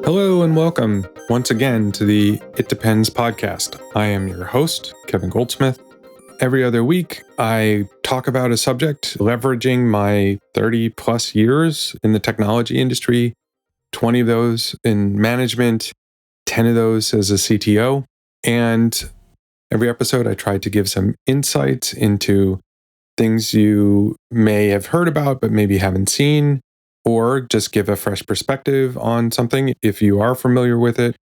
Hello and welcome once again to the It Depends podcast. I am your host, Kevin Goldsmith. Every other week, I talk about a subject leveraging my 30 plus years in the technology industry, 20 of those in management, 10 of those as a CTO. And every episode, I try to give some insights into things you may have heard about, but maybe haven't seen, or just give a fresh perspective on something. If you are familiar with it,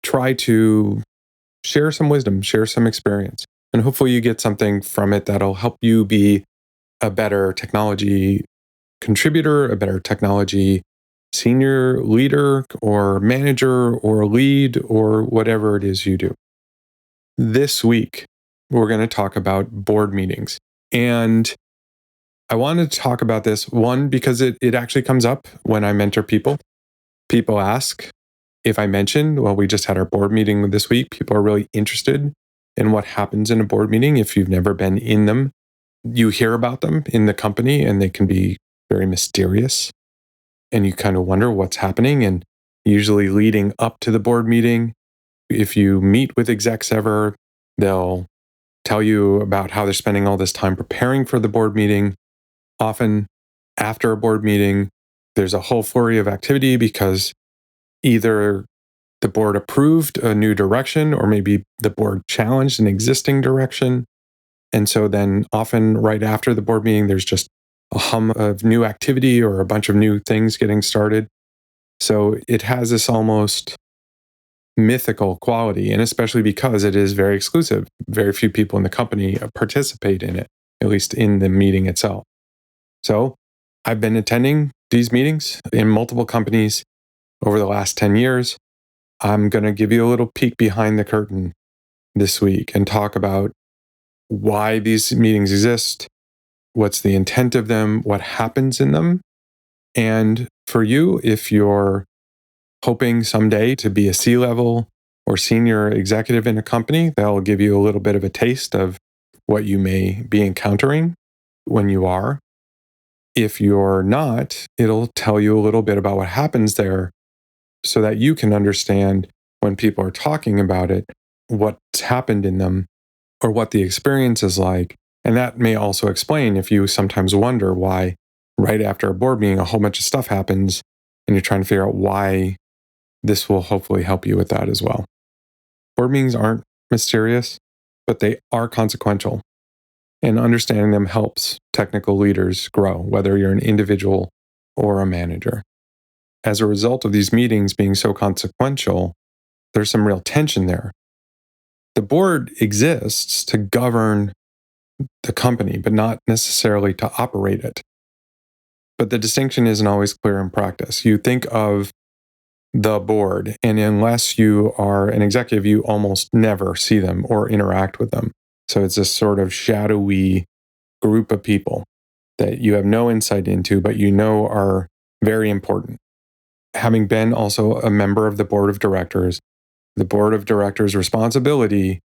try to share some wisdom, share some experience, and hopefully you get something from it that'll help you be a better technology contributor, a better technology senior leader or manager or lead or whatever it is you do. This week, we're going to talk about board meetings. And I wanted to talk about this, one, because it actually comes up when I mentor people. People ask if I mention, well, we just had our board meeting this week. People are really interested in what happens in a board meeting. If you've never been in them, you hear about them in the company and they can be very mysterious. And you kind of wonder what's happening. And usually leading up to the board meeting, if you meet with execs ever, they'll tell you about how they're spending all this time preparing for the board meeting. Often after a board meeting, there's a whole flurry of activity because either the board approved a new direction or maybe the board challenged an existing direction. And so then often right after the board meeting, there's just a hum of new activity or a bunch of new things getting started. So it has this almost mythical quality, and especially because it is very exclusive. Very few people in the company participate in it, at least in the meeting itself. So I've been attending these meetings in multiple companies over the last 10 years. I'm going to give you a little peek behind the curtain this week and talk about why these meetings exist, what's the intent of them, what happens in them. And for you, if you're hoping someday to be a C-level or senior executive in a company, that'll give you a little bit of a taste of what you may be encountering when you are. If you're not, it'll tell you a little bit about what happens there so that you can understand when people are talking about it, what's happened in them or what the experience is like. And that may also explain if you sometimes wonder why right after a board meeting, a whole bunch of stuff happens and you're trying to figure out why. This will hopefully help you with that as well. Board meetings aren't mysterious, but they are consequential. And understanding them helps technical leaders grow, whether you're an individual or a manager. As a result of these meetings being so consequential, there's some real tension there. The board exists to govern the company, but not necessarily to operate it. But the distinction isn't always clear in practice. You think of the board, and unless you are an executive, you almost never see them or interact with them. So it's this sort of shadowy group of people that you have no insight into, but you know are very important. Having been also a member of the board of directors, the board of directors' responsibility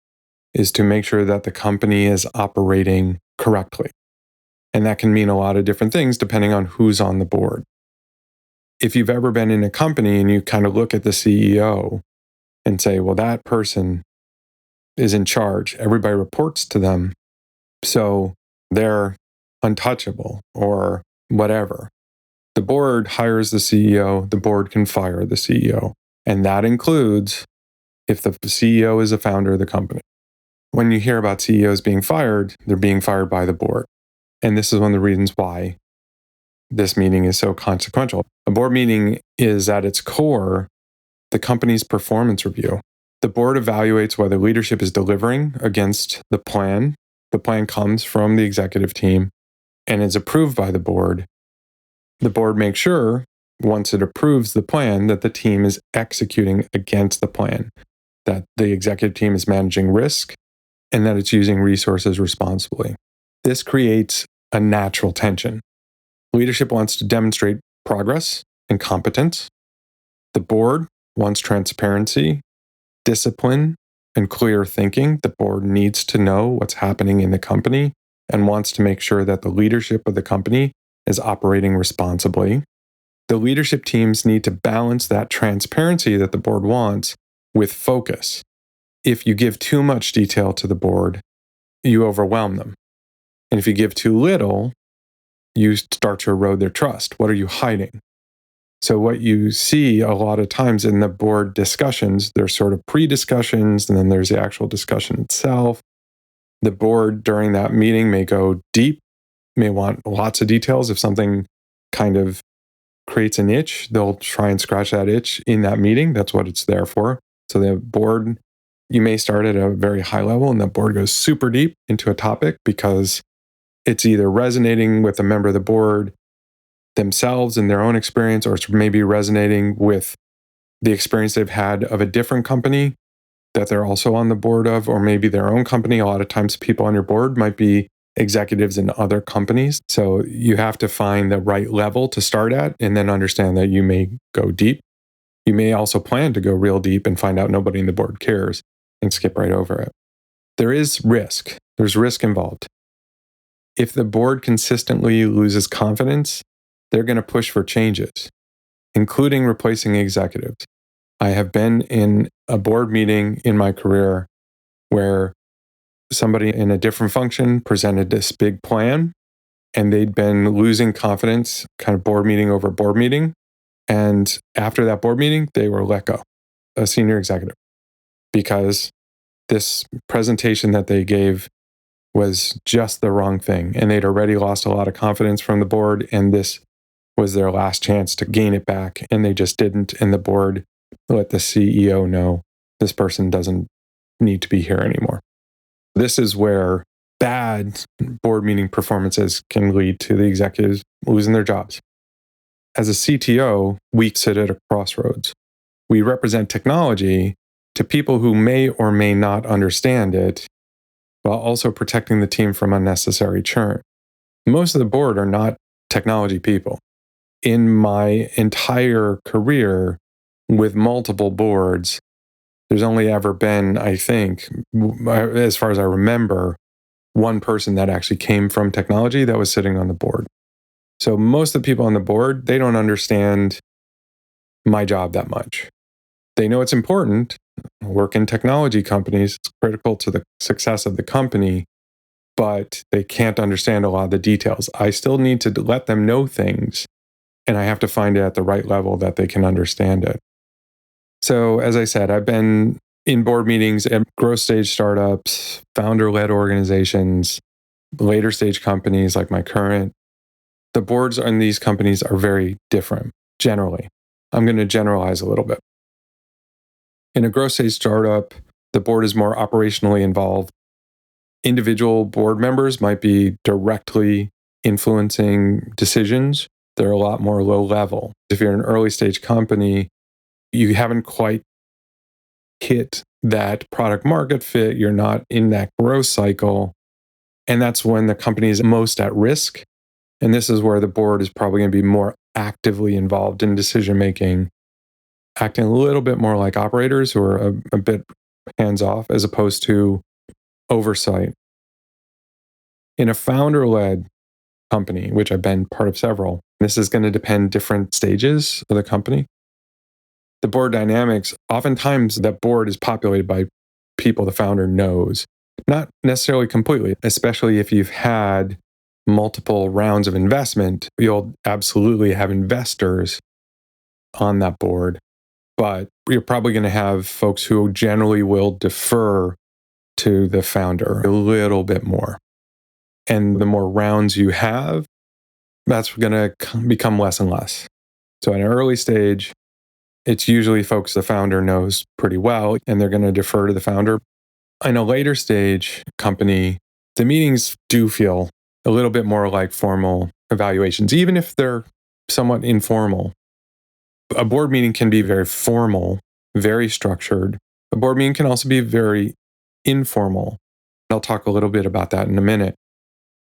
is to make sure that the company is operating correctly. And that can mean a lot of different things depending on who's on the board. If you've ever been in a company and you kind of look at the CEO and say, well, that person is in charge, everybody reports to them, so they're untouchable or whatever. The board hires the CEO, the board can fire the CEO. And that includes if the CEO is a founder of the company. When you hear about CEOs being fired, they're being fired by the board. And this is one of the reasons why this meeting is so consequential. A board meeting is at its core the company's performance review. The board evaluates whether leadership is delivering against the plan. The plan comes from the executive team and is approved by the board. The board makes sure, once it approves the plan, that the team is executing against the plan, that the executive team is managing risk, and that it's using resources responsibly. This creates a natural tension. Leadership wants to demonstrate progress and competence. The board wants transparency, discipline, and clear thinking. The board needs to know what's happening in the company and wants to make sure that the leadership of the company is operating responsibly. The leadership teams need to balance that transparency that the board wants with focus. If you give too much detail to the board, you overwhelm them. And if you give too little, you start to erode their trust. What are you hiding? So what you see a lot of times in the board discussions, there's sort of pre-discussions, and then there's the actual discussion itself. The board during that meeting may go deep, may want lots of details. If something kind of creates an itch, they'll try and scratch that itch in that meeting. That's what it's there for. So the board, you may start at a very high level and the board goes super deep into a topic because it's either resonating with a member of the board themselves and their own experience, or it's maybe resonating with the experience they've had of a different company that they're also on the board of, or maybe their own company. A lot of times people on your board might be executives in other companies. So you have to find the right level to start at and then understand that you may go deep. You may also plan to go real deep and find out nobody in the board cares and skip right over it. There is risk. There's risk involved. If the board consistently loses confidence, they're going to push for changes, including replacing executives. I have been in a board meeting in my career where somebody in a different function presented this big plan and they'd been losing confidence, kind of board meeting over board meeting. And after that board meeting, they were let go, a senior executive, because this presentation that they gave was just the wrong thing. And they'd already lost a lot of confidence from the board. And this was their last chance to gain it back. And they just didn't. And the board let the CEO know this person doesn't need to be here anymore. This is where bad board meeting performances can lead to the executives losing their jobs. As a CTO, we sit at a crossroads. We represent technology to people who may or may not understand it, while also protecting the team from unnecessary churn. Most of the board are not technology people. In my entire career with multiple boards, there's only ever been, I think, as far as I remember, one person that actually came from technology that was sitting on the board. So most of the people on the board, they don't understand my job that much. They know it's important. I work in technology companies. It's critical to the success of the company, but they can't understand a lot of the details. I still need to let them know things, and I have to find it at the right level that they can understand it. So as I said, I've been in board meetings at growth stage startups, founder-led organizations, later stage companies like my current. The boards in these companies are very different, generally. I'm going to generalize a little bit. In a growth stage startup, the board is more operationally involved. Individual board members might be directly influencing decisions. They're a lot more low level. If you're an early stage company, you haven't quite hit that product market fit. You're not in that growth cycle. And that's when the company is most at risk. And this is where the board is probably going to be more actively involved in decision making, acting a little bit more like operators who are a bit hands off as opposed to oversight. In a founder led company, which I've been part of several, this is going to depend different stages of the company. The board dynamics, oftentimes that board is populated by people the founder knows, not necessarily completely, especially if you've had multiple rounds of investment, you'll absolutely have investors on that board, but you're probably going to have folks who generally will defer to the founder a little bit more. And the more rounds you have, that's going to become less and less. So at an early stage, it's usually folks the founder knows pretty well, and they're going to defer to the founder. In a later stage company, the meetings do feel a little bit more like formal evaluations, even if they're somewhat informal. A board meeting can be very formal, very structured. A board meeting can also be very informal. I'll talk a little bit about that in a minute.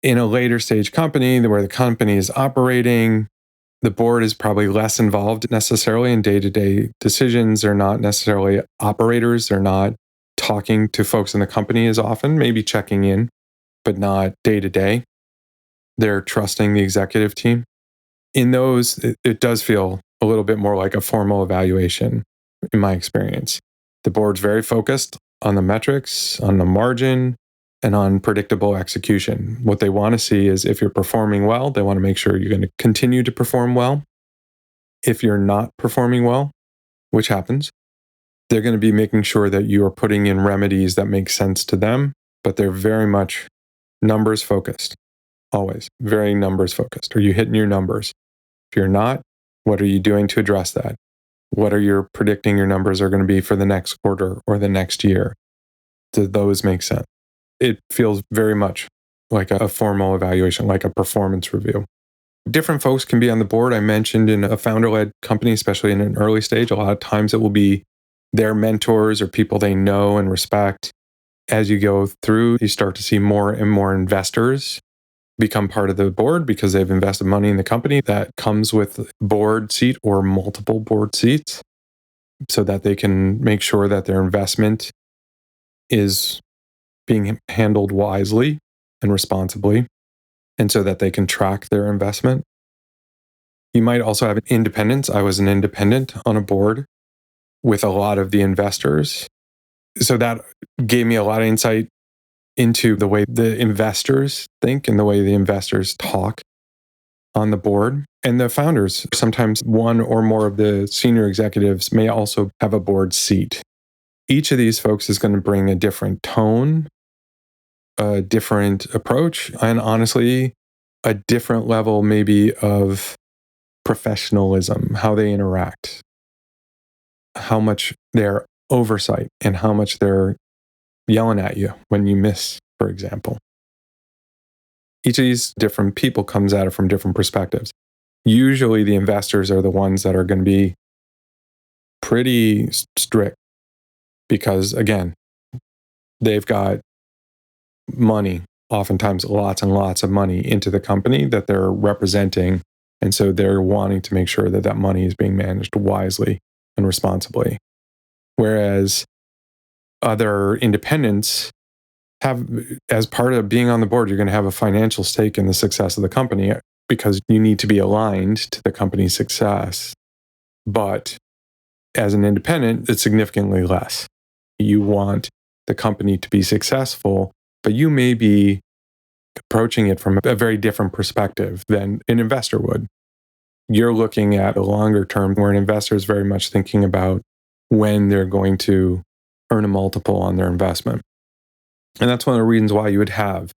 In a later stage company where the company is operating, the board is probably less involved necessarily in day-to-day decisions. They're not necessarily operators. They're not talking to folks in the company as often, maybe checking in, but not day-to-day. They're trusting the executive team. In those, it does feel a little bit more like a formal evaluation in my experience. The board's very focused on the metrics, on the margin, and on predictable execution. What they want to see is if you're performing well, they want to make sure you're going to continue to perform well. If you're not performing well, which happens, they're going to be making sure that you are putting in remedies that make sense to them, but they're very much numbers focused, always very numbers focused. Are you hitting your numbers? If you're not, what are you doing to address that? What are you predicting your numbers are going to be for the next quarter or the next year? Do those make sense? It feels very much like a formal evaluation, like a performance review. Different folks can be on the board. I mentioned in a founder-led company, especially in an early stage, a lot of times it will be their mentors or people they know and respect. As you go through, you start to see more and more investors become part of the board because they've invested money in the company. That comes with board seat or multiple board seats so that they can make sure that their investment is being handled wisely and responsibly, and so that they can track their investment. You might also have independence. I was an independent on a board with a lot of the investors. So that gave me a lot of insight into the way the investors think and the way the investors talk on the board. And the founders, sometimes one or more of the senior executives may also have a board seat. Each of these folks is going to bring a different tone, a different approach, and honestly, a different level maybe of professionalism, how they interact, how much their oversight, and how much they're yelling at you when you miss, for example. Each of these different people comes at it from different perspectives. Usually the investors are the ones that are going to be pretty strict because, again, they've got money, oftentimes lots and lots of money into the company that they're representing. And so they're wanting to make sure that that money is being managed wisely and responsibly. Whereas other independents have, as part of being on the board, you're going to have a financial stake in the success of the company because you need to be aligned to the company's success. But as an independent, it's significantly less. You want the company to be successful, but you may be approaching it from a very different perspective than an investor would. You're looking at a longer term where an investor is very much thinking about when they're going to earn a multiple on their investment. And that's one of the reasons why you would have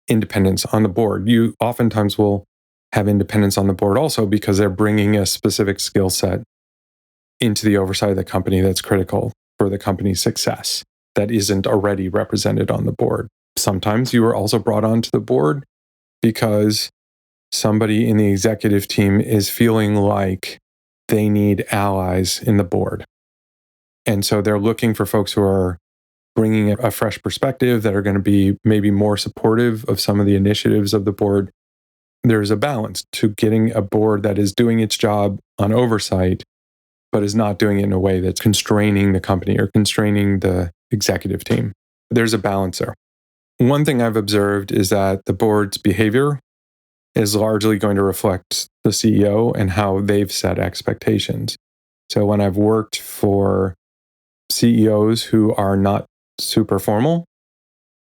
independence on the board. You oftentimes will have independence on the board also because they're bringing a specific skill set into the oversight of the company that's critical for the company's success that isn't already represented on the board. Sometimes you are also brought onto the board because somebody in the executive team is feeling like they need allies in the board. And so they're looking for folks who are bringing a fresh perspective that are going to be maybe more supportive of some of the initiatives of the board. There's a balance to getting a board that is doing its job on oversight, but is not doing it in a way that's constraining the company or constraining the executive team. There's a balance there. One thing I've observed is that the board's behavior is largely going to reflect the CEO and how they've set expectations. So when I've worked for CEOs who are not super formal,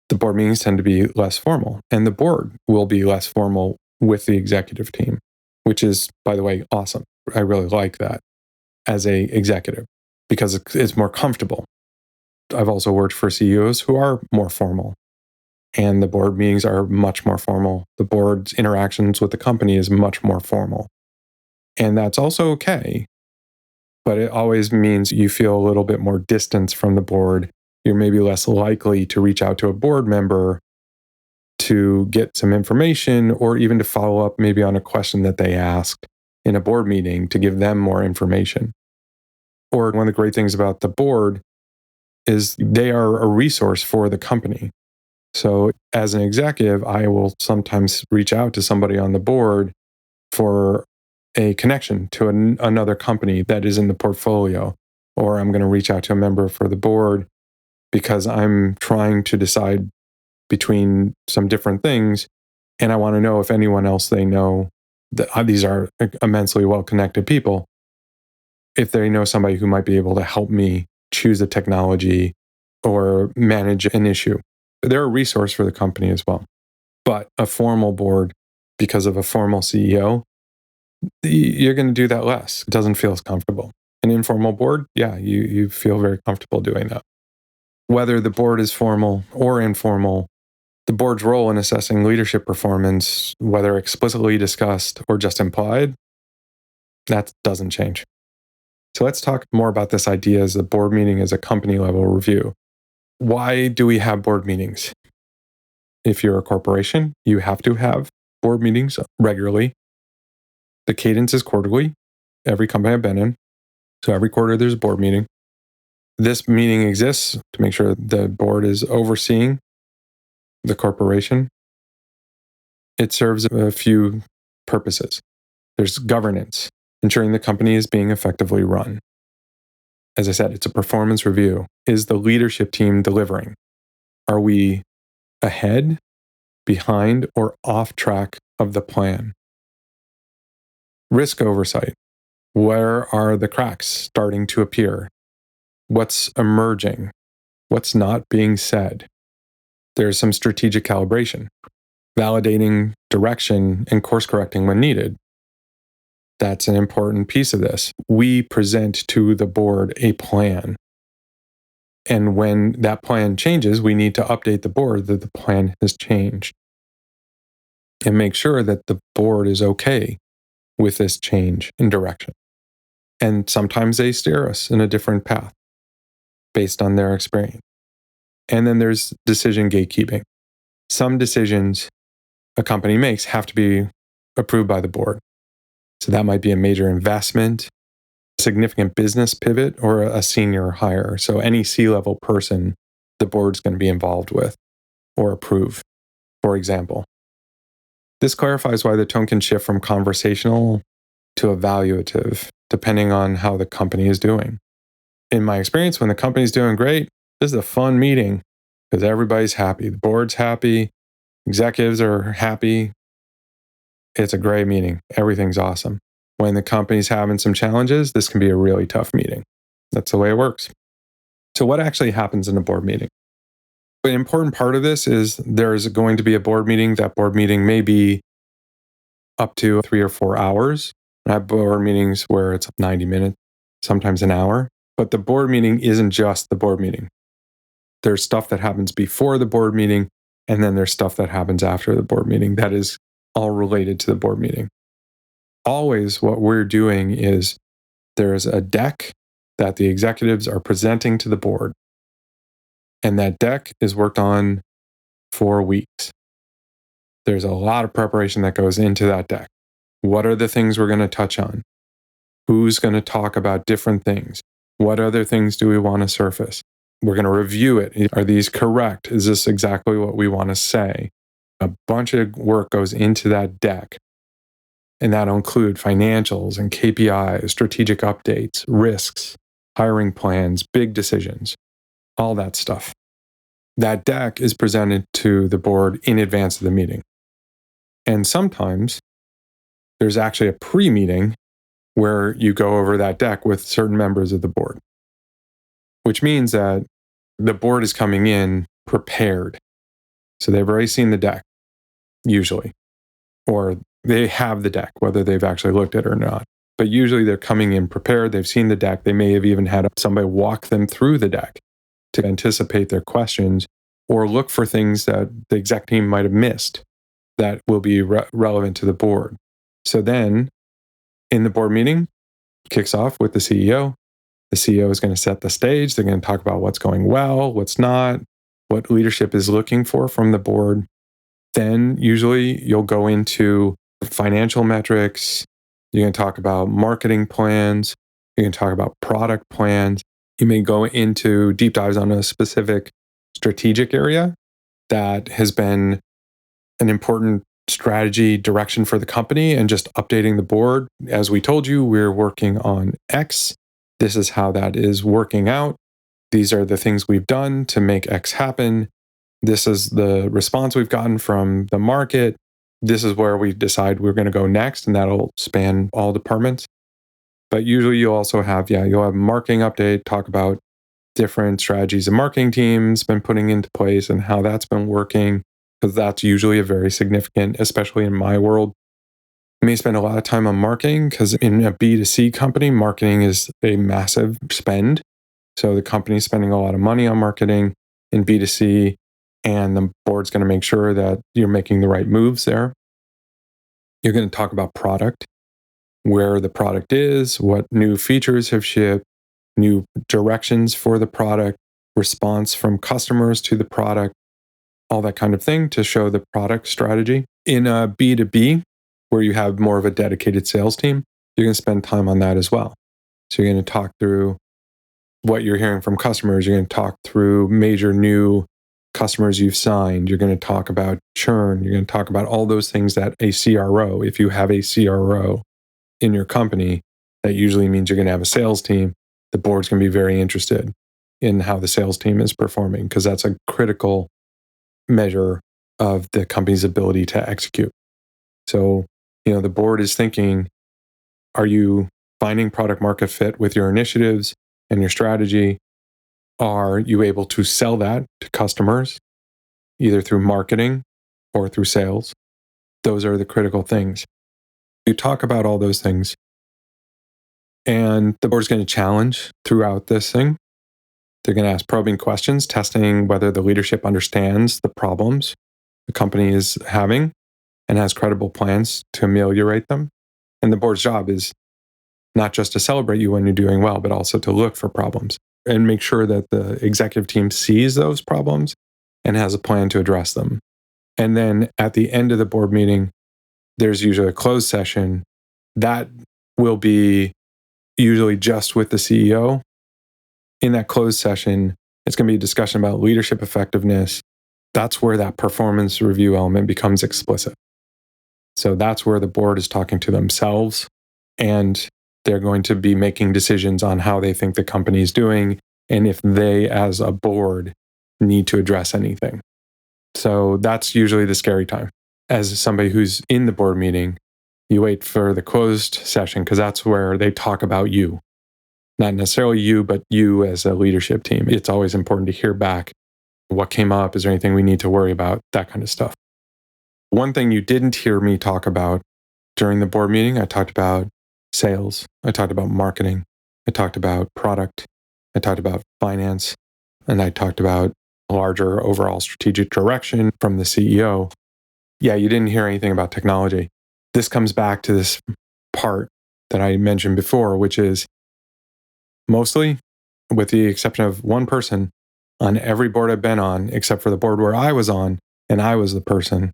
the board meetings tend to be less formal, and the board will be less formal with the executive team, which is, by the way, awesome. I really like that as a executive because it's more comfortable. I've also worked for CEOs who are more formal, and the board meetings are much more formal. The board's interactions with the company is much more formal. And that's also okay, but it always means you feel a little bit more distance from the board. You're maybe less likely to reach out to a board member to get some information or even to follow up maybe on a question that they asked in a board meeting to give them more information. Or one of the great things about the board is they are a resource for the company. So as an executive, I will sometimes reach out to somebody on the board for a connection to another company that is in the portfolio, or I'm going to reach out to a member for the board because I'm trying to decide between some different things, and I want to know if anyone else they know these are immensely well-connected people. If they know somebody who might be able to help me choose a technology or manage an issue, they're a resource for the company as well. But a formal board, because of a formal CEO, you're going to do that less. It doesn't feel as comfortable. An informal board, yeah, you feel very comfortable doing that. Whether the board is formal or informal, the board's role in assessing leadership performance, whether explicitly discussed or just implied, that doesn't change. So let's talk more about this idea as the board meeting as a company level review. Why do we have board meetings? If you're a corporation, you have to have board meetings regularly. The cadence is quarterly, every company I've been in. So every quarter there's a board meeting. This meeting exists to make sure the board is overseeing the corporation. It serves a few purposes. There's governance, ensuring the company is being effectively run. As I said, it's a performance review. Is the leadership team delivering? Are we ahead, behind, or off track of the plan? Risk oversight. Where are the cracks starting to appear? What's emerging? What's not being said? There's some strategic calibration, validating direction and course correcting when needed. That's an important piece of this. We present to the board a plan. And when that plan changes, we need to update the board that the plan has changed and make sure that the board is okay with this change in direction. And sometimes they steer us in a different path based on their experience. And then there's decision gatekeeping. Some decisions a company makes have to be approved by the board. So that might be a major investment, significant business pivot, or a senior hire. So any C-level person, the board's going to be involved with or approve, for example. This clarifies why the tone can shift from conversational to evaluative, depending on how the company is doing. In my experience, when the company's doing great, this is a fun meeting because everybody's happy. The board's happy, executives are happy. It's a great meeting. Everything's awesome. When the company's having some challenges, this can be a really tough meeting. That's the way it works. So what actually happens in a board meeting? An important part of this is there's going to be a board meeting. That board meeting may be up to 3 or 4 hours. I have board meetings where it's 90 minutes, sometimes an hour. But the board meeting isn't just the board meeting. There's stuff that happens before the board meeting, and then there's stuff that happens after the board meeting that is all related to the board meeting. Always what we're doing is there's a deck that the executives are presenting to the board. And that deck is worked on for weeks. There's a lot of preparation that goes into that deck. What are the things we're going to touch on? Who's going to talk about different things? What other things do we want to surface? We're going to review it. Are these correct? Is this exactly what we want to say? A bunch of work goes into that deck. And that'll include financials and KPIs, strategic updates, risks, hiring plans, big decisions, all that stuff. That deck is presented to the board in advance of the meeting. And sometimes there's actually a pre-meeting where you go over that deck with certain members of the board, which means that the board is coming in prepared. So they've already seen the deck, usually, or they have the deck, whether they've actually looked at it or not. But usually they're coming in prepared. They've seen the deck. They may have even had somebody walk them through the deck to anticipate their questions or look for things that the exec team might have missed that will be relevant to the board. So then in the board meeting, kicks off with the CEO. The CEO is going to set the stage. They're going to talk about what's going well, what's not, what leadership is looking for from the board. Then usually you'll go into financial metrics. You're going to talk about marketing plans. You're going to talk about product plans. You may go into deep dives on a specific strategic area that has been an important strategy direction for the company and just updating the board. As we told you, we're working on X. This is how that is working out. These are the things we've done to make X happen. This is the response we've gotten from the market. this is where we decide we're going to go next, and that'll span all departments. But usually you'll also have, you'll have marketing update, talk about different strategies the marketing team's been putting into place and how that's been working, because that's usually a very significant, especially in my world. I may spend a lot of time on marketing because in a B2C company, marketing is a massive spend. So the company's spending a lot of money on marketing in B2C, and the board's going to make sure that you're making the right moves there. You're going to talk about product, where the product is, what new features have shipped, new directions for the product, response from customers to the product, all that kind of thing to show the product strategy. In a B2B, where you have more of a dedicated sales team, you're going to spend time on that as well. So you're going to talk through what you're hearing from customers. You're going to talk through major new customers you've signed. You're going to talk about churn. You're going to talk about all those things that a CRO, if you have a CRO in your company, that usually means you're going to have a sales team. The board's going to be very interested in how the sales team is performing, because that's a critical measure of the company's ability to execute. So, the board is thinking, are you finding product market fit with your initiatives and your strategy? Are you able to sell that to customers, either through marketing or through sales? Those are the critical things. You talk about all those things, and the board's going to challenge throughout this thing. They're going to ask probing questions, testing whether the leadership understands the problems the company is having and has credible plans to ameliorate them. And the board's job is not just to celebrate you when you're doing well, but also to look for problems and make sure that the executive team sees those problems and has a plan to address them. And then at the end of the board meeting, there's usually a closed session that will be usually just with the CEO. In that closed session, it's going to be a discussion about leadership effectiveness. That's where that performance review element becomes explicit. So that's where the board is talking to themselves, and they're going to be making decisions on how they think the company is doing and if they, as a board, need to address anything. So that's usually the scary time. As somebody who's in the board meeting, you wait for the closed session because that's where they talk about you. Not necessarily you, but you as a leadership team. It's always important to hear back what came up. Is there anything we need to worry about? That kind of stuff. One thing you didn't hear me talk about during the board meeting, I talked about sales. I talked about marketing. I talked about product. I talked about finance. And I talked about larger overall strategic direction from the CEO. Yeah, you didn't hear anything about technology. This comes back to this part that I mentioned before, which is mostly, with the exception of one person, on every board I've been on, except for the board where I was on, and I was the person,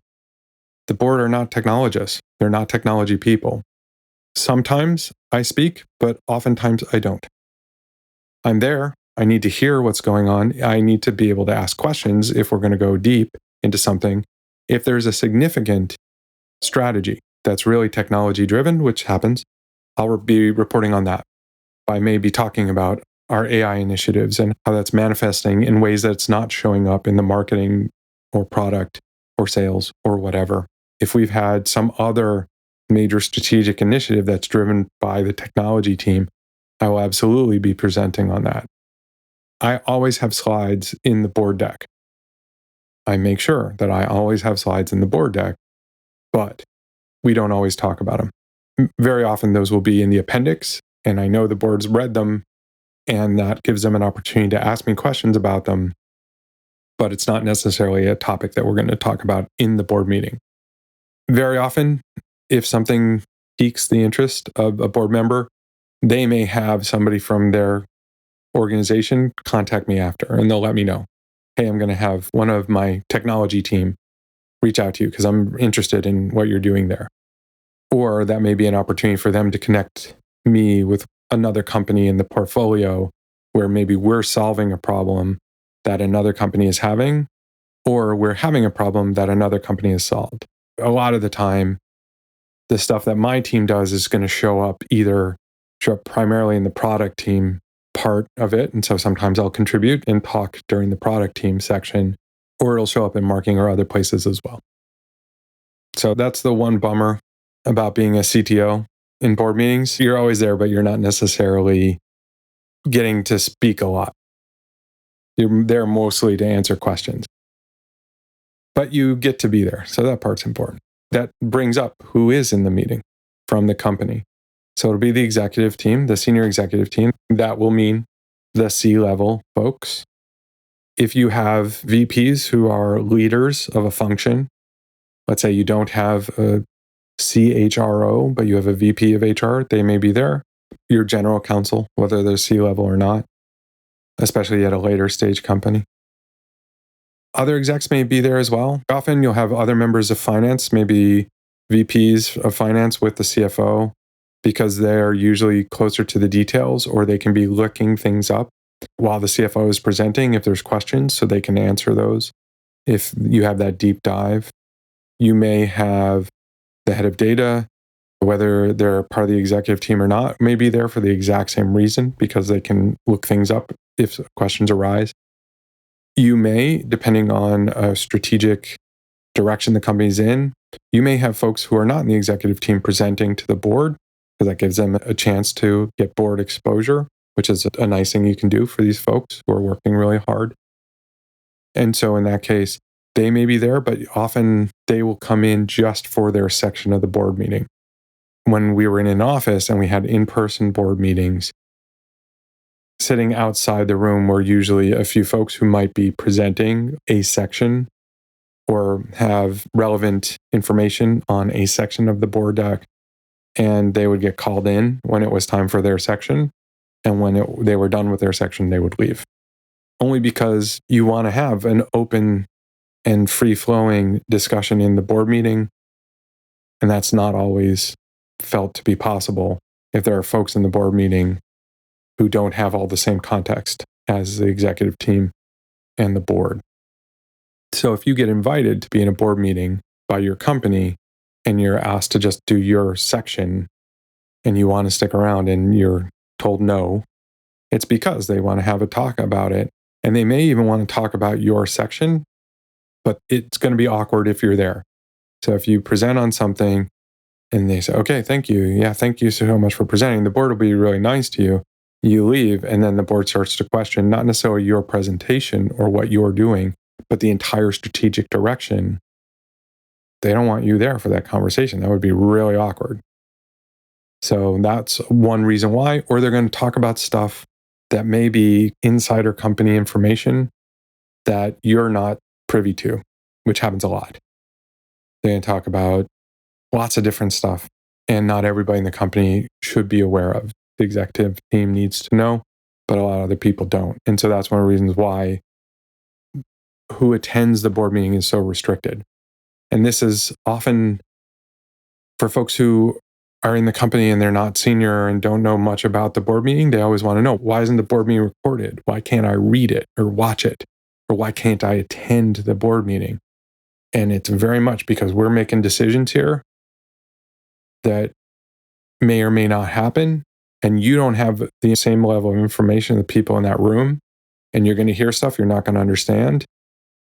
the board are not technologists. They're not technology people. Sometimes I speak, but oftentimes I don't. I'm there. I need to hear what's going on. I need to be able to ask questions if we're going to go deep into something. If there's a significant strategy that's really technology driven, which happens, I'll be reporting on that. I may be talking about our AI initiatives and how that's manifesting in ways that it's not showing up in the marketing or product or sales or whatever. If we've had some other major strategic initiative that's driven by the technology team, I will absolutely be presenting on that. I always have slides in the board deck. I make sure that I always have slides in the board deck, but we don't always talk about them. Very often those will be in the appendix, and I know the board's read them, and that gives them an opportunity to ask me questions about them, but it's not necessarily a topic that we're going to talk about in the board meeting. Very often, if something piques the interest of a board member, they may have somebody from their organization contact me after, and they'll let me know, hey, I'm going to have one of my technology team reach out to you because I'm interested in what you're doing there. Or that may be an opportunity for them to connect me with another company in the portfolio where maybe we're solving a problem that another company is having, or we're having a problem that another company has solved. A lot of the time, the stuff that my team does is going to show up primarily in the product team part of it. And so sometimes I'll contribute and talk during the product team section, or it'll show up in marketing or other places as well. So that's the one bummer about being a CTO in board meetings. You're always there, but you're not necessarily getting to speak a lot. You're there mostly to answer questions. But you get to be there. So that part's important. That brings up who is in the meeting from the company. So it'll be the executive team, the senior executive team. That will mean the C-level folks. If you have VPs who are leaders of a function, let's say you don't have a CHRO, but you have a VP of HR, they may be there. Your general counsel, whether they're C-level or not, especially at a later stage company. Other execs may be there as well. Often you'll have other members of finance, maybe VPs of finance with the CFO, because they're usually closer to the details, or they can be looking things up while the CFO is presenting if there's questions, so they can answer those. If you have that deep dive, you may have the head of data, whether they're part of the executive team or not, may be there for the exact same reason, because they can look things up if questions arise. You may, depending on a strategic direction the company's in, you may have folks who are not in the executive team presenting to the board, because that gives them a chance to get board exposure, which is a nice thing you can do for these folks who are working really hard. And so in that case, they may be there, but often they will come in just for their section of the board meeting. When we were in an office and we had in-person board meetings, sitting outside the room were usually a few folks who might be presenting a section or have relevant information on a section of the board deck, and they would get called in when it was time for their section. And when they were done with their section, they would leave. Only because you want to have an open and free-flowing discussion in the board meeting, and that's not always felt to be possible if there are folks in the board meeting who don't have all the same context as the executive team and the board. So if you get invited to be in a board meeting by your company and you're asked to just do your section and you want to stick around and you're told no, it's because they want to have a talk about it. And they may even want to talk about your section, but it's going to be awkward if you're there. So if you present on something and they say, okay, thank you. Yeah, thank you so much for presenting. The board will be really nice to you. You leave, and then the board starts to question not necessarily your presentation or what you're doing, but the entire strategic direction. They don't want you there for that conversation. That would be really awkward. So that's one reason why. Or they're going to talk about stuff that may be insider company information that you're not privy to, which happens a lot. They're going to talk about lots of different stuff, and not everybody in the company should be aware of. The executive team needs to know, but a lot of other people don't. And so that's one of the reasons why who attends the board meeting is so restricted. And this is often for folks who are in the company and they're not senior and don't know much about the board meeting. They always want to know, why isn't the board meeting recorded? Why can't I read it or watch it? Or why can't I attend the board meeting? And it's very much because we're making decisions here that may or may not happen. And you don't have the same level of information as the people in that room. And you're going to hear stuff you're not going to understand.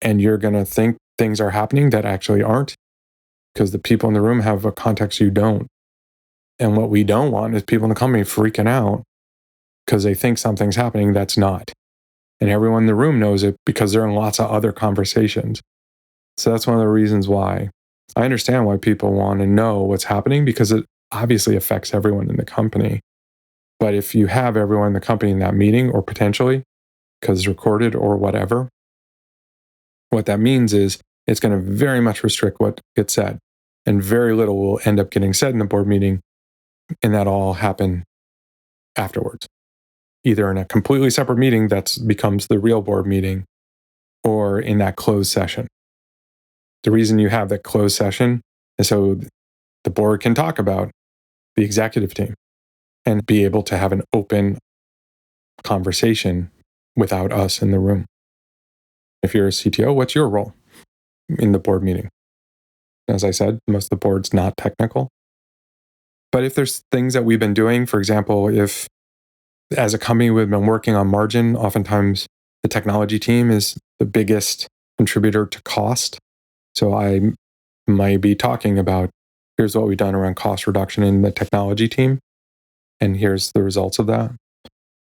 And you're going to think things are happening that actually aren't, because the people in the room have a context you don't. And what we don't want is people in the company freaking out because they think something's happening that's not. And everyone in the room knows it because they're in lots of other conversations. So that's one of the reasons why I understand why people want to know what's happening, because it obviously affects everyone in the company. But if you have everyone in the company in that meeting, or potentially because it's recorded or whatever, what that means is it's going to very much restrict what gets said, and very little will end up getting said in the board meeting, and that all happen afterwards, either in a completely separate meeting that becomes the real board meeting, or in that closed session. The reason you have that closed session is so the board can talk about the executive team and be able to have an open conversation without us in the room. If you're a CTO, what's your role in the board meeting? As I said, most of the board's not technical. But if there's things that we've been doing, for example, if as a company we've been working on margin, oftentimes the technology team is the biggest contributor to cost. So I might be talking about, here's what we've done around cost reduction in the technology team, and here's the results of that,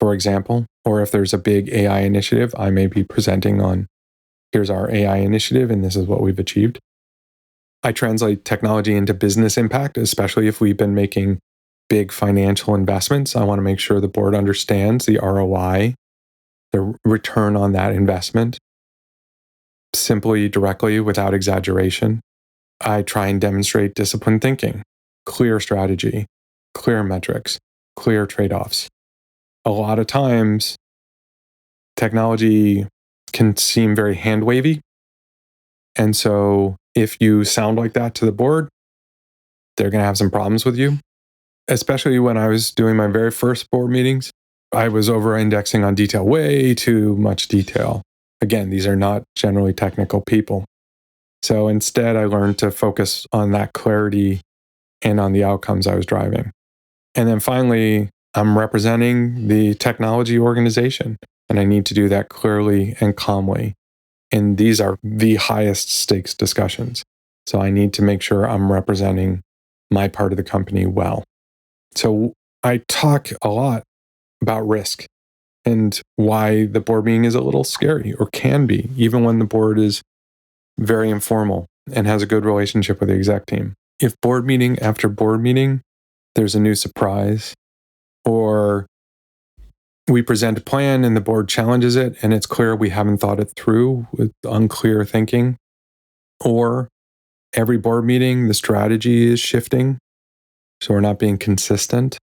for example. Or if there's a big AI initiative, I may be presenting on, here's our AI initiative, and this is what we've achieved. I translate technology into business impact, especially if we've been making big financial investments. I want to make sure the board understands the ROI, the return on that investment, simply, directly, without exaggeration. I try and demonstrate disciplined thinking, clear strategy, clear metrics, clear trade-offs. A lot of times, technology can seem very hand-wavy. And so if you sound like that to the board, they're going to have some problems with you. Especially when I was doing my very first board meetings, I was over-indexing on detail, way too much detail. Again, these are not generally technical people. So instead, I learned to focus on that clarity and on the outcomes I was driving. And then finally, I'm representing the technology organization, and I need to do that clearly and calmly. And these are the highest stakes discussions. So I need to make sure I'm representing my part of the company well. So I talk a lot about risk and why the board meeting is a little scary, or can be, even when the board is very informal and has a good relationship with the exec team. If board meeting after board meeting, there's a new surprise, or we present a plan and the board challenges it and it's clear we haven't thought it through with unclear thinking, or every board meeting the strategy is shifting, so we're not being consistent,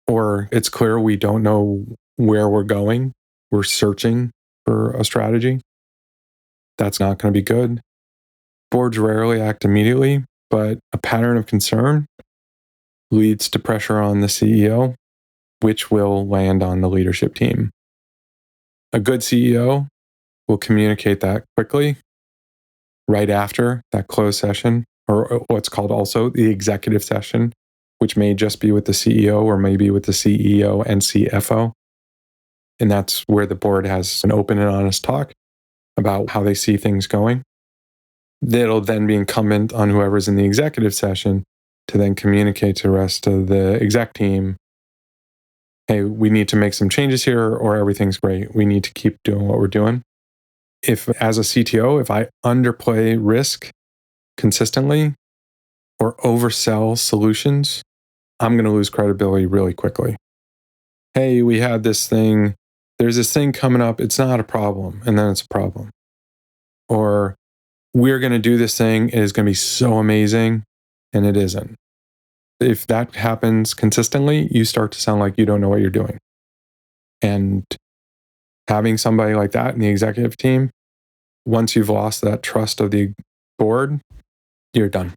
or it's clear we don't know where we're going, we're searching for a strategy, that's not going to be good. Boards rarely act immediately, but a pattern of concern leads to pressure on the CEO, which will land on the leadership team. A good CEO will communicate that quickly right after that closed session, or what's called also the executive session, which may just be with the CEO or maybe with the CEO and CFO. And that's where the board has an open and honest talk about how they see things going. That'll then be incumbent on whoever's in the executive session to then communicate to the rest of the exec team, hey, we need to make some changes here, or everything's great. We need to keep doing what we're doing. If, as a CTO, if I underplay risk consistently or oversell solutions, I'm going to lose credibility really quickly. Hey, we had this thing. There's this thing coming up. It's not a problem. And then it's a problem. Or we're going to do this thing. It is going to be so amazing. And it isn't. If that happens consistently, you start to sound like you don't know what you're doing. And having somebody like that in the executive team, once you've lost that trust of the board, you're done.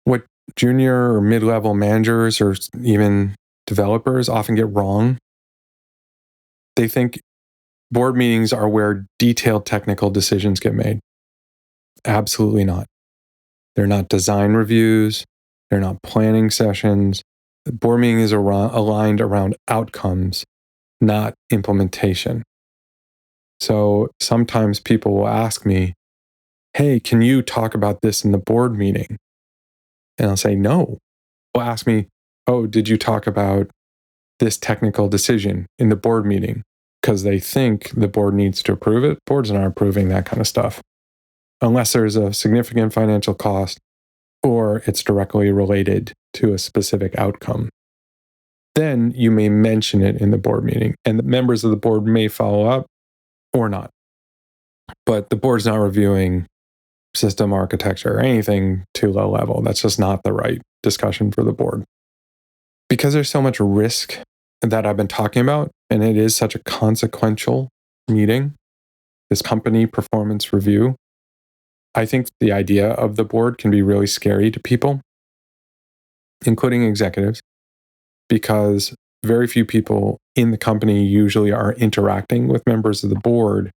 What junior or mid-level managers or even developers often get wrong, they think board meetings are where detailed technical decisions get made. Absolutely not. They're not design reviews. They're not planning sessions. The board meeting is aligned around outcomes, not implementation. So sometimes people will ask me, hey, can you talk about this in the board meeting? And I'll say, no. They'll ask me, oh, did you talk about this technical decision in the board meeting? Because they think the board needs to approve it. Boards aren't approving that kind of stuff unless there's a significant financial cost or it's directly related to a specific outcome. Then you may mention it in the board meeting, and the members of the board may follow up or not. But the board's not reviewing system architecture or anything too low level. That's just not the right discussion for the board. Because there's so much risk that I've been talking about, and it is such a consequential meeting, this company performance review, I think the idea of the board can be really scary to people, including executives, because very few people in the company usually are interacting with members of the board.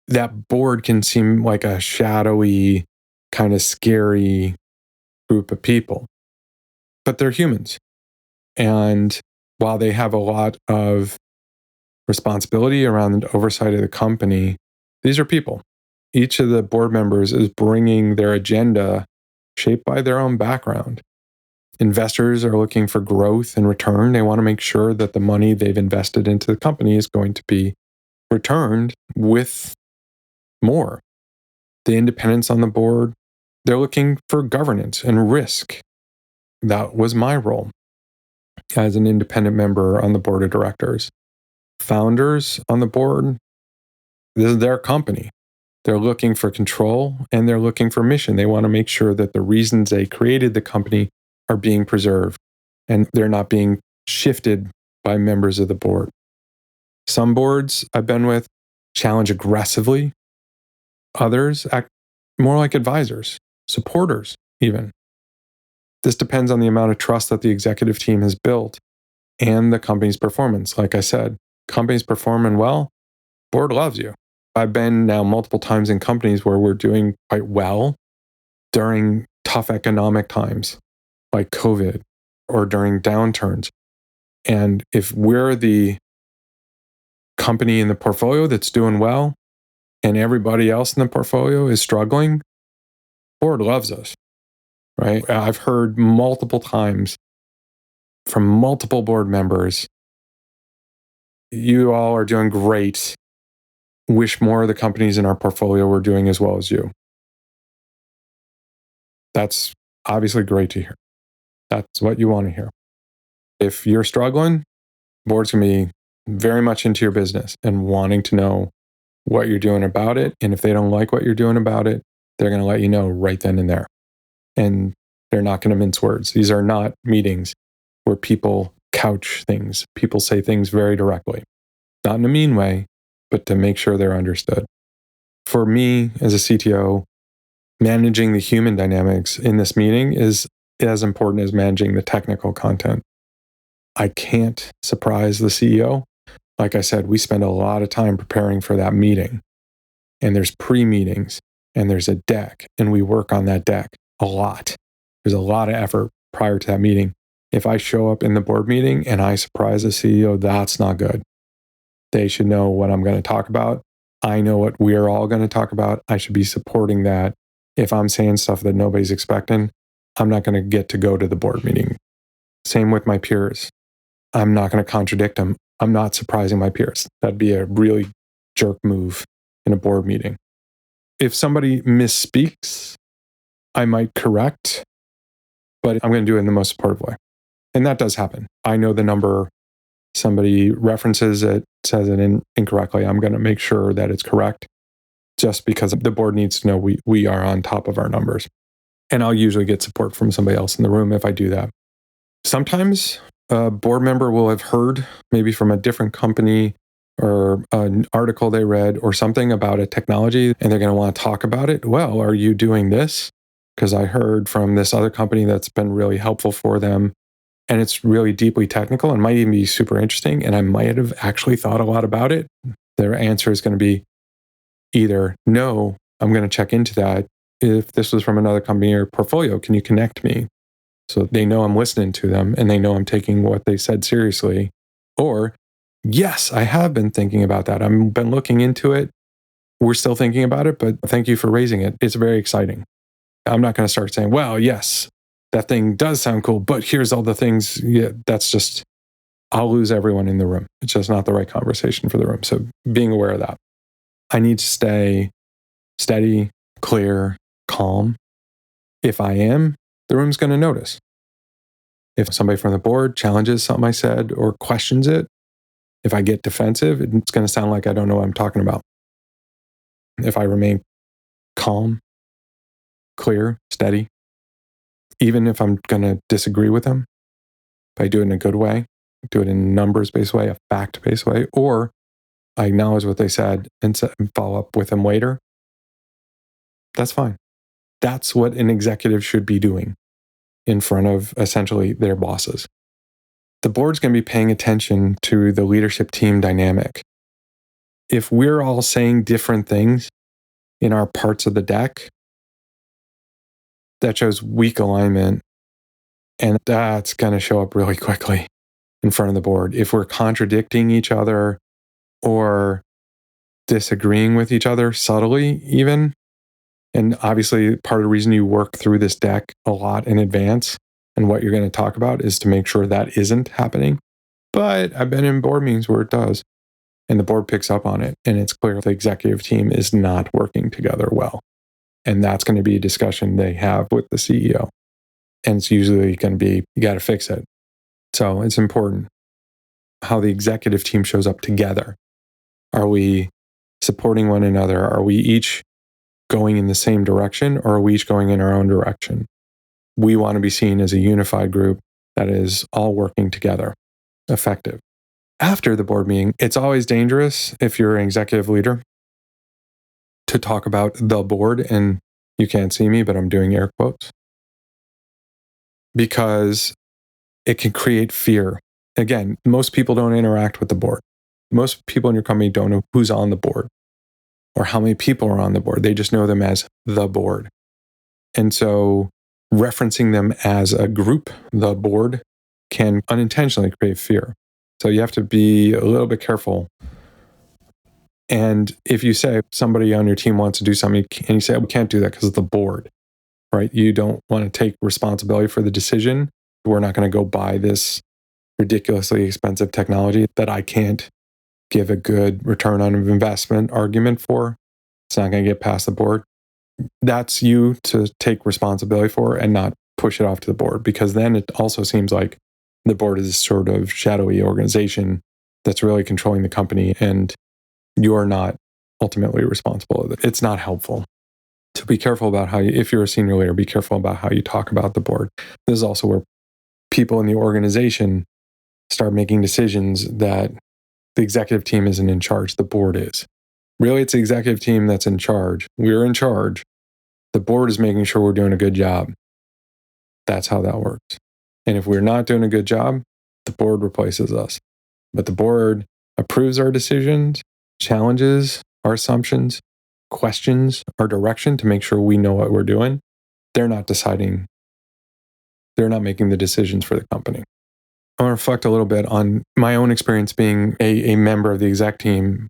That board can seem like a shadowy, kind of scary group of people, but they're humans. And while they have a lot of responsibility around the oversight of the company, these are people. Each of the board members is bringing their agenda shaped by their own background. Investors are looking for growth and return. They want to make sure that the money they've invested into the company is going to be returned with more. The independents on the board, they're looking for governance and risk. That was my role as an independent member on the board of directors. Founders on the board, this is their company. They're looking for control and they're looking for mission. They want to make sure that the reasons they created the company are being preserved and they're not being shifted by members of the board. Some boards I've been with challenge aggressively. Others act more like advisors, supporters even. This depends on the amount of trust that the executive team has built and the company's performance. Like I said, company's performing well, board loves you. I've been now multiple times in companies where we're doing quite well during tough economic times like COVID or during downturns. And if we're the company in the portfolio that's doing well and everybody else in the portfolio is struggling, board loves us, right? I've heard multiple times from multiple board members, you all are doing great. Wish more of the companies in our portfolio were doing as well as you. That's obviously great to hear. That's what you want to hear. If you're struggling, board's going to be very much into your business and wanting to know what you're doing about it. And if they don't like what you're doing about it, they're going to let you know right then and there. And they're not going to mince words. These are not meetings where people couch things. People say things very directly, not in a mean way, but to make sure they're understood. For me as a CTO, managing the human dynamics in this meeting is as important as managing the technical content. I can't surprise the CEO. Like I said, we spend a lot of time preparing for that meeting. And there's pre-meetings and there's a deck and we work on that deck a lot. There's a lot of effort prior to that meeting. If I show up in the board meeting and I surprise the CEO, that's not good. They should know what I'm going to talk about. I know what we're all going to talk about. I should be supporting that. If I'm saying stuff that nobody's expecting, I'm not going to get to go to the board meeting. Same with my peers. I'm not going to contradict them. I'm not surprising my peers. That'd be a really jerk move in a board meeting. If somebody misspeaks, I might correct, but I'm going to do it in the most supportive way. And that does happen. I know the number, somebody references it, says it incorrectly. I'm going to make sure that it's correct just because the board needs to know we are on top of our numbers. And I'll usually get support from somebody else in the room if I do that. Sometimes a board member will have heard maybe from a different company or an article they read or something about a technology, and they're going to want to talk about it. Well, are you doing this? Because I heard from this other company that's been really helpful for them. And it's really deeply technical and might even be super interesting. And I might have actually thought a lot about it. Their answer is going to be either, no, I'm going to check into that. If this was from another company or portfolio, can you connect me? So they know I'm listening to them and they know I'm taking what they said seriously. Or, yes, I have been thinking about that. I've been looking into it. We're still thinking about it, but thank you for raising it. It's very exciting. I'm not going to start saying, well, yes, that thing does sound cool, but here's all the things. Yeah, that's just, I'll lose everyone in the room. It's just not the right conversation for the room. So being aware of that. I need to stay steady, clear, calm. If I am, the room's going to notice. If somebody from the board challenges something I said or questions it, if I get defensive, it's going to sound like I don't know what I'm talking about. If I remain calm, clear, steady, even if I'm going to disagree with them, if I do it in a good way, do it in a numbers-based way, a fact-based way, or I acknowledge what they said and follow up with them later, that's fine. That's what an executive should be doing in front of essentially their bosses. The board's going to be paying attention to the leadership team dynamic. If we're all saying different things in our parts of the deck, that shows weak alignment, and that's going to show up really quickly in front of the board. If we're contradicting each other or disagreeing with each other subtly, even. And obviously, part of the reason you work through this deck a lot in advance and what you're going to talk about is to make sure that isn't happening. But I've been in board meetings where it does, and the board picks up on it, and it's clear the executive team is not working together well. And that's going to be a discussion they have with the CEO. And it's usually going to be, you got to fix it. So it's important how the executive team shows up together. Are we supporting one another? Are we each going in the same direction, or are we each going in our own direction? We want to be seen as a unified group that is all working together, effective. After the board meeting, it's always dangerous if you're an executive leader to talk about the board, and you can't see me, but I'm doing air quotes, because it can create fear. Again, most people don't interact with the board. Most people in your company don't know who's on the board or how many people are on the board. They just know them as the board. And so referencing them as a group, the board, can unintentionally create fear. So you have to be a little bit careful. And if you say somebody on your team wants to do something and you say, we can't do that because of the board, right? You don't want to take responsibility for the decision. We're not going to go buy this ridiculously expensive technology that I can't give a good return on investment argument for. It's not going to get past the board. That's you to take responsibility for and not push it off to the board, because then it also seems like the board is sort of shadowy organization that's really controlling the company and you're not ultimately responsible. It's not helpful. So be careful about how you, if you're a senior leader, be careful about how you talk about the board. This is also where people in the organization start making decisions that the executive team isn't in charge, the board is. Really, it's the executive team that's in charge. We're in charge. The board is making sure we're doing a good job. That's how that works. And if we're not doing a good job, the board replaces us. But the board approves our decisions, challenges our assumptions, questions our direction to make sure we know what we're doing. They're not deciding. They're not making the decisions for the company. I want to reflect a little bit on my own experience being a member of the exec team.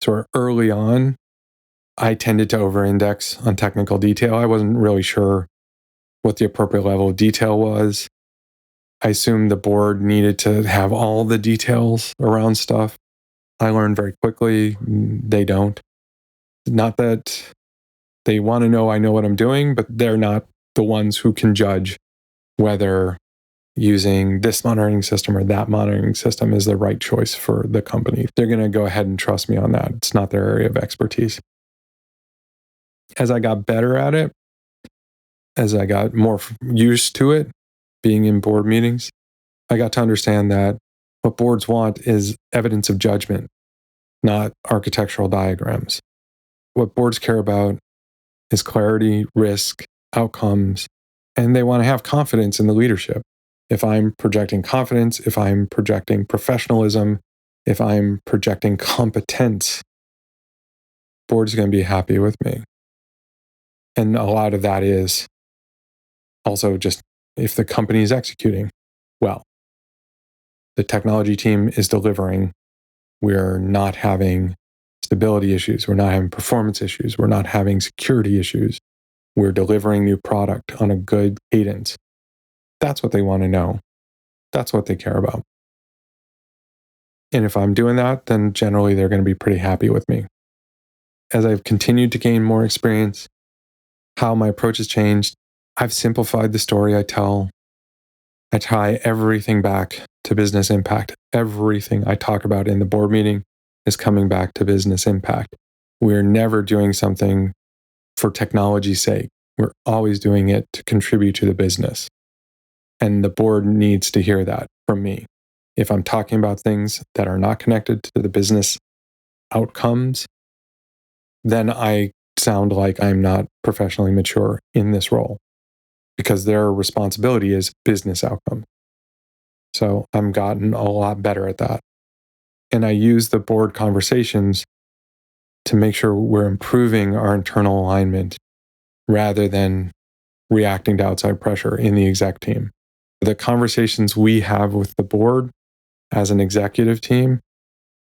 So early on, I tended to over-index on technical detail. I wasn't really sure what the appropriate level of detail was. I assumed the board needed to have all the details around stuff. I learned very quickly they don't. Not that they want to know I know what I'm doing, but they're not the ones who can judge whether using this monitoring system or that monitoring system is the right choice for the company. They're going to go ahead and trust me on that. It's not their area of expertise. As I got better at it, as I got more used to it, being in board meetings, I got to understand that what boards want is evidence of judgment, not architectural diagrams. What boards care about is clarity, risk, outcomes, and they want to have confidence in the leadership. If I'm projecting confidence, if I'm projecting professionalism, if I'm projecting competence, board's going to be happy with me. And a lot of that is also just if the company is executing well, the technology team is delivering, we're not having stability issues, we're not having performance issues, we're not having security issues, we're delivering new product on a good cadence. That's what they want to know. That's what they care about. And if I'm doing that, then generally they're going to be pretty happy with me. As I've continued to gain more experience, how my approach has changed, I've simplified the story I tell. I tie everything back to business impact. Everything I talk about in the board meeting is coming back to business impact. We're never doing something for technology's sake. We're always doing it to contribute to the business. And the board needs to hear that from me. If I'm talking about things that are not connected to the business outcomes, then I sound like I'm not professionally mature in this role, because their responsibility is business outcome. So I've gotten a lot better at that. And I use the board conversations to make sure we're improving our internal alignment rather than reacting to outside pressure in the exec team. The conversations we have with the board as an executive team,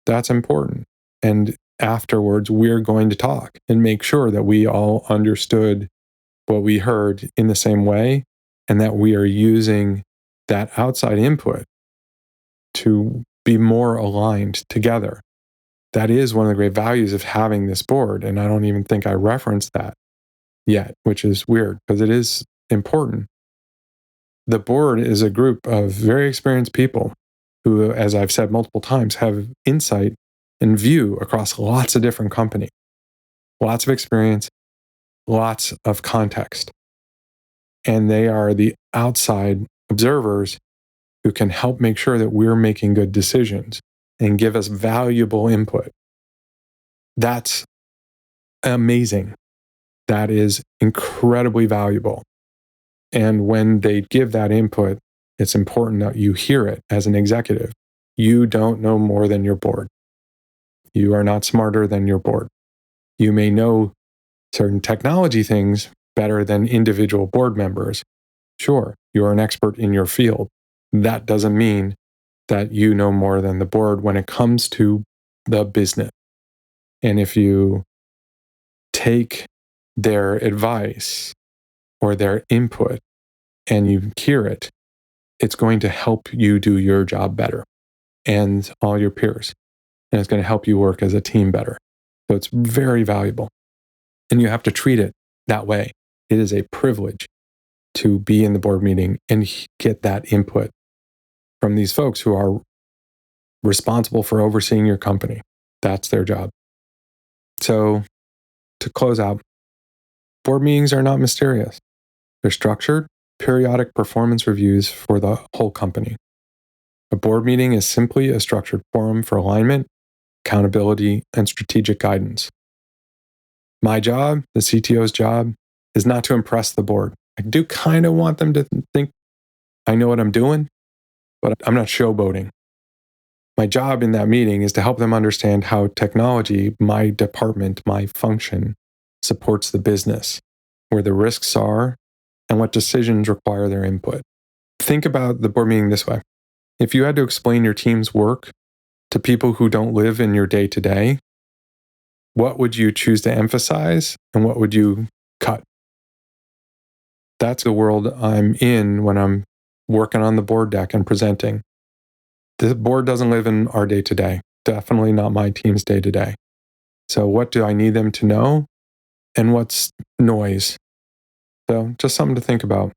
that's important. And afterwards, we're going to talk and make sure that we all understood what we heard in the same way and that we are using that outside input to be more aligned together. That is one of the great values of having this board. And I don't even think I referenced that yet, which is weird because it is important. The board is a group of very experienced people who, as I've said multiple times, have insight and view across lots of different companies, lots of experience, lots of context. And they are the outside observers who can help make sure that we're making good decisions and give us valuable input. That's amazing. That is incredibly valuable. And when they give that input, it's important that you hear it as an executive. You don't know more than your board. You are not smarter than your board. You may know certain technology things better than individual board members. Sure, you're an expert in your field. That doesn't mean that you know more than the board when it comes to the business. And if you take their advice or their input and you hear it, it's going to help you do your job better and all your peers. And it's going to help you work as a team better. So it's very valuable. And you have to treat it that way. It is a privilege to be in the board meeting and get that input from these folks who are responsible for overseeing your company. That's their job. So to close out, board meetings are not mysterious. They're structured, periodic performance reviews for the whole company. A board meeting is simply a structured forum for alignment, accountability, and strategic guidance. My job, the CTO's job, is not to impress the board. I do kind of want them to think I know what I'm doing, but I'm not showboating. My job in that meeting is to help them understand how technology, my department, my function, supports the business, where the risks are, and what decisions require their input. Think about the board meeting this way. If you had to explain your team's work to people who don't live in your day-to-day, what would you choose to emphasize and what would you cut? That's the world I'm in when I'm working on the board deck and presenting. The board doesn't live in our day-to-day, definitely not my team's day-to-day. So what do I need them to know and what's noise? So just something to think about.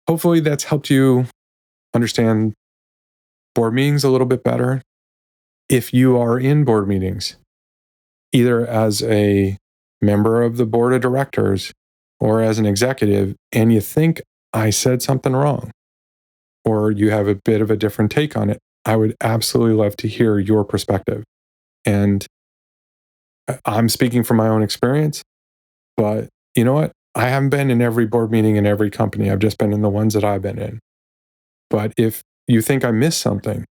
Hopefully that's helped you understand board meetings a little bit better. If you are in board meetings, either as a member of the board of directors or as an executive, and you think I said something wrong, or you have a bit of a different take on it, I would absolutely love to hear your perspective. And I'm speaking from my own experience, but you know what? I haven't been in every board meeting in every company. I've just been in the ones that I've been in. But if you think I missed something,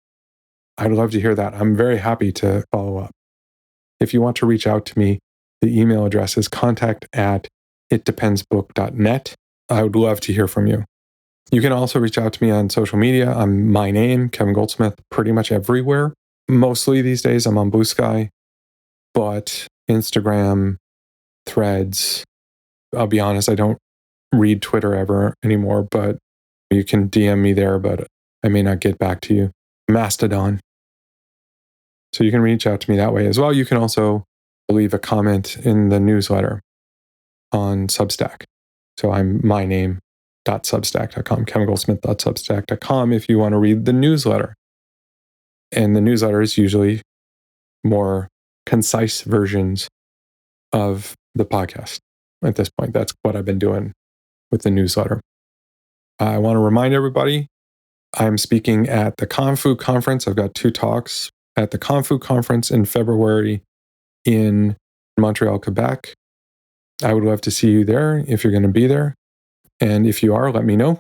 I'd love to hear that. I'm very happy to follow up. If you want to reach out to me, the email address is contact@itdependsbook.net. I would love to hear from you. You can also reach out to me on social media. I'm my name, Kevin Goldsmith, pretty much everywhere. Mostly these days I'm on Blue Sky, but Instagram, Threads. I'll be honest, I don't read Twitter ever anymore, but you can DM me there, but I may not get back to you. Mastodon. So you can reach out to me that way as well. You can also leave a comment in the newsletter on Substack. So I'm my name.substack.com, kevingoldsmith.substack.com if you want to read the newsletter. And the newsletter is usually more concise versions of the podcast. At this point, that's what I've been doing with the newsletter. I want to remind everybody, I'm speaking at the Confu conference. I've got 2 talks at the Confu conference in February in Montreal, Quebec. I would love to see you there if you're going to be there. And if you are, let me know.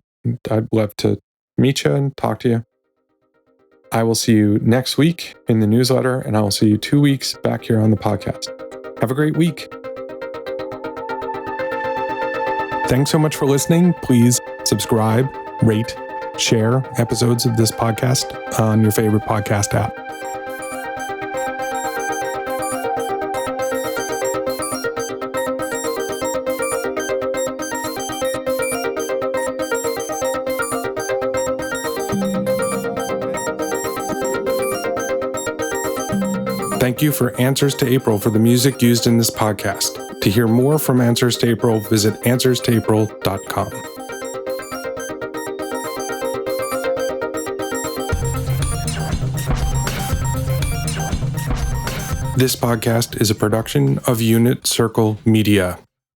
I'd love to meet you and talk to you. I will see you next week in the newsletter, and I will see you 2 weeks back here on the podcast. Have a great week. Thanks so much for listening. Please subscribe, rate, share episodes of this podcast on your favorite podcast app. Thank you for Answers to April for the music used in this podcast. To hear more from Answers to April, visit answerstoapril.com. This podcast is a production of Unit Circle Media.